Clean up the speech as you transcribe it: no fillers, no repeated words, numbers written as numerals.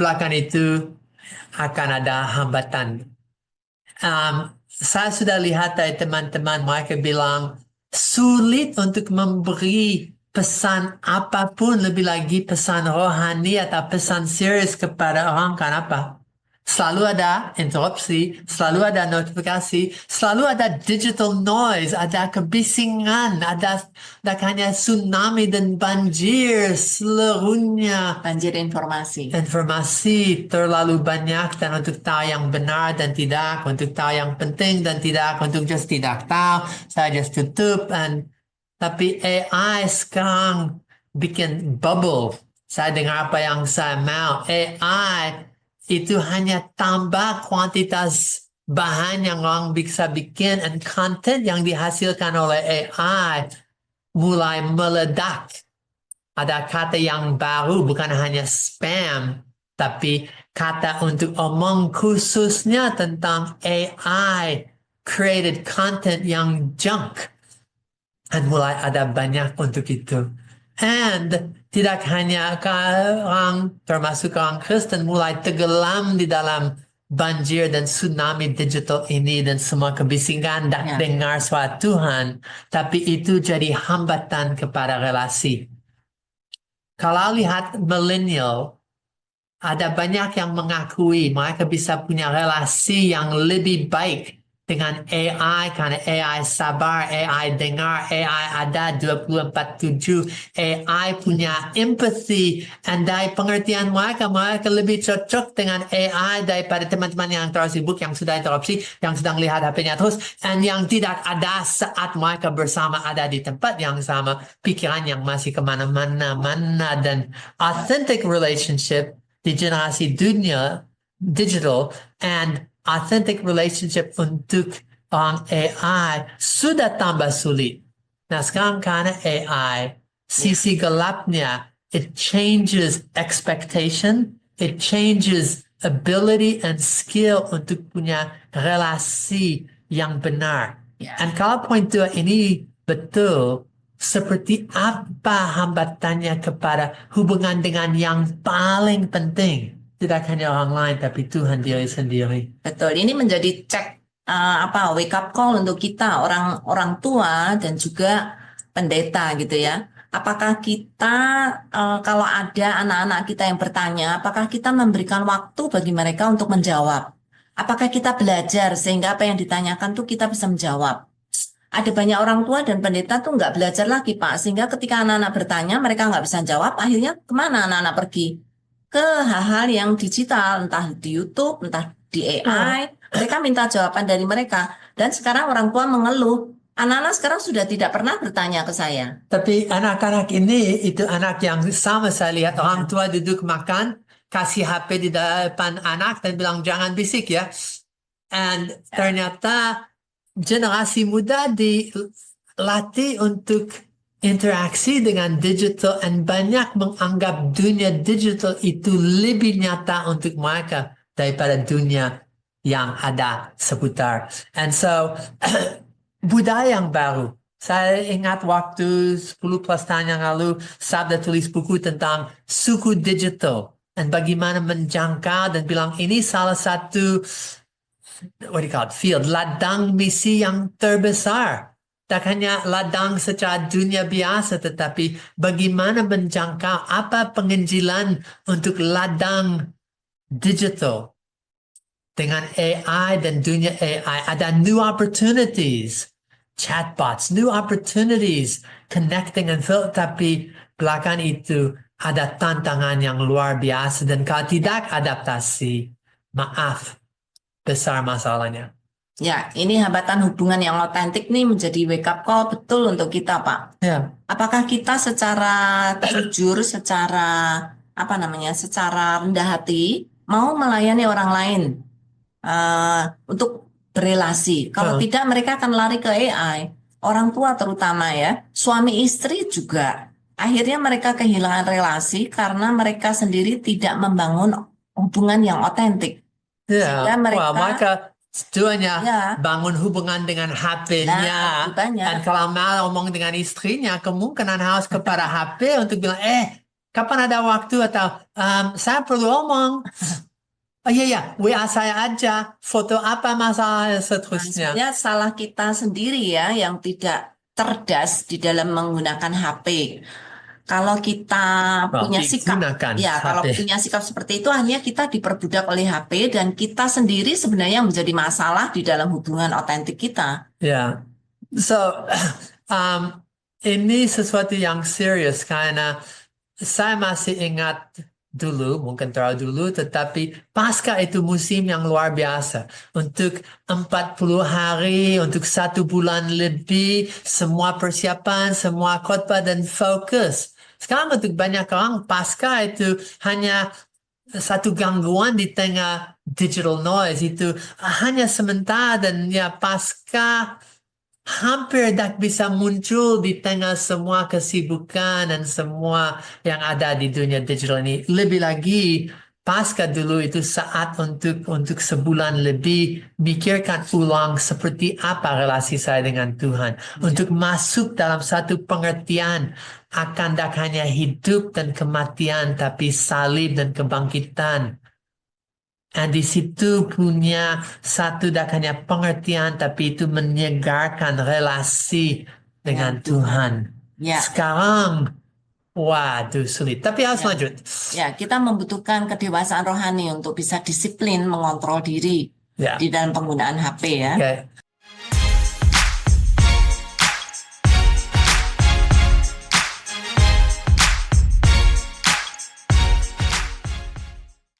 belakang itu akan ada hambatan. Saya sudah lihat dari teman-teman mereka bilang sulit untuk memberi pesan apapun, lebih lagi pesan rohani atau pesan serius kepada orang. Kenapa? Selalu ada interupsi, selalu ada notifikasi, selalu ada digital noise, ada kebisingan, ada hanya tsunami dan banjir seluruhnya. Banjir informasi. Informasi terlalu banyak dan untuk tahu yang benar dan tidak, untuk tahu yang penting dan tidak, untuk just tidak tahu, saya just tutup. Tapi AI sekarang bikin bubble. Saya dengar apa yang saya mau. AI itu hanya tambah kuantitas bahan yang orang bisa bikin dan konten yang dihasilkan oleh AI mulai meledak. Ada kata yang baru, bukan hanya spam, tapi kata untuk omong khususnya tentang AI created content yang junk. Dan mulai ada banyak untuk itu. And tidak hanya orang, termasuk orang Kristen, mulai tenggelam di dalam banjir dan tsunami digital ini dan semua kebisingan dan dengar suara Tuhan. Tapi itu jadi hambatan kepada relasi. Kalau lihat milenial, ada banyak yang mengakui mereka bisa punya relasi yang lebih baik dengan AI karena AI sabar, AI dengar, AI ada 24/7, AI punya empathy, dan dari pengertian mereka lebih cocok dengan AI daripada teman-teman yang terlalu sibuk, yang sudah interupsi, yang sedang lihat HP-nya terus, dan yang tidak ada saat mereka bersama ada di tempat yang sama, pikiran yang masih kemana-mana, dan authentic relationship di generasi dunia digital and authentic relationship untuk orang AI sudah tambah sulit. Nah sekarang karena AI, sisi gelapnya, it changes expectation, it changes ability and skill untuk punya relasi yang benar. Dan kalau poin 2 ini betul, seperti apa hambatannya kepada hubungan dengan yang paling penting? Tidak hanya orang lain, tapi Tuhan diri sendiri. Betul, ini menjadi wake up call untuk kita orang tua dan juga pendeta gitu ya. Apakah kita kalau ada anak-anak kita yang bertanya, apakah kita memberikan waktu bagi mereka untuk menjawab? Apakah kita belajar sehingga apa yang ditanyakan tuh kita bisa menjawab? Ada banyak orang tua dan pendeta tuh nggak belajar lagi Pak, sehingga ketika anak-anak bertanya mereka nggak bisa jawab, akhirnya kemana anak-anak pergi? Ke hal-hal yang digital, entah di YouTube, entah di AI, mereka minta jawaban dari mereka. Dan sekarang orang tua mengeluh, anak-anak sekarang sudah tidak pernah bertanya ke saya. Tapi anak-anak ini, itu anak yang sama saya lihat, orang tua duduk makan, kasih HP di depan anak dan bilang jangan bisik ya. And ternyata generasi muda dilatih untuk interaksi dengan digital dan banyak menganggap dunia digital itu lebih nyata untuk mereka daripada dunia yang ada seputar. And so budaya yang baru. Saya ingat waktu 10 plus tahun yang lalu Sabda tulis buku tentang suku digital dan bagaimana menjangkau dan bilang ini salah satu field, ladang misi yang terbesar. Tak hanya ladang secara dunia biasa, tetapi bagaimana menjangkau apa penginjilan untuk ladang digital. Dengan AI dan dunia AI, ada new opportunities, chatbots, new opportunities, connecting and fill, tapi belakang itu ada tantangan yang luar biasa dan kalau tidak adaptasi, maaf, besar masalahnya. Ya, ini hambatan hubungan yang otentik nih menjadi wake up call betul untuk kita, Pak. Ya. Apakah kita secara jujur, secara secara rendah hati mau melayani orang lain untuk berelasi? Kalau tidak, mereka akan lari ke AI. Orang tua terutama ya, suami istri juga. Akhirnya mereka kehilangan relasi karena mereka sendiri tidak membangun hubungan yang otentik. Ya, Sehingga mereka setuanya bangun hubungan dengan HP-nya. Dan kalau mau ngomong dengan istrinya, kemungkinan harus kepada HP untuk bilang, kapan ada waktu atau saya perlu omong. Oh iya, WA saya aja. Foto apa masalah Nah, seterusnya. sebenarnya salah kita sendiri ya yang tidak cerdas di dalam menggunakan HP. Kalau kita Well, punya sikap, digunakan ya kalau HP. punya sikap seperti itu hanya kita diperbudak oleh HP dan kita sendiri sebenarnya yang menjadi masalah di dalam hubungan otentik kita. Ya, so ini sesuatu yang serius karena saya masih ingat dulu, mungkin terlalu dulu, tetapi Paskah itu musim yang luar biasa. Untuk 40 hari, untuk 1 bulan lebih, semua persiapan, semua khotbah dan fokus. Sekarang untuk banyak orang, Paskah itu hanya satu gangguan di tengah digital noise. Itu hanya sementara dan ya Paskah hampir tak bisa muncul di tengah semua kesibukan dan semua yang ada di dunia digital ini. Lebih lagi, pasca dulu itu saat untuk sebulan lebih mikirkan ulang seperti apa relasi saya dengan Tuhan. Untuk masuk dalam satu pengertian akan tak hanya hidup dan kematian, tapi salib dan kebangkitan. Dan di situ punya satu tak hanya pengertian, tapi itu menyegarkan relasi dengan Tuhan. Ya, Sekarang, waduh sulit. Tapi harus ya, lanjut. ya, kita membutuhkan kedewasaan rohani untuk bisa disiplin mengontrol diri Ya, di dalam penggunaan HP ya. oke.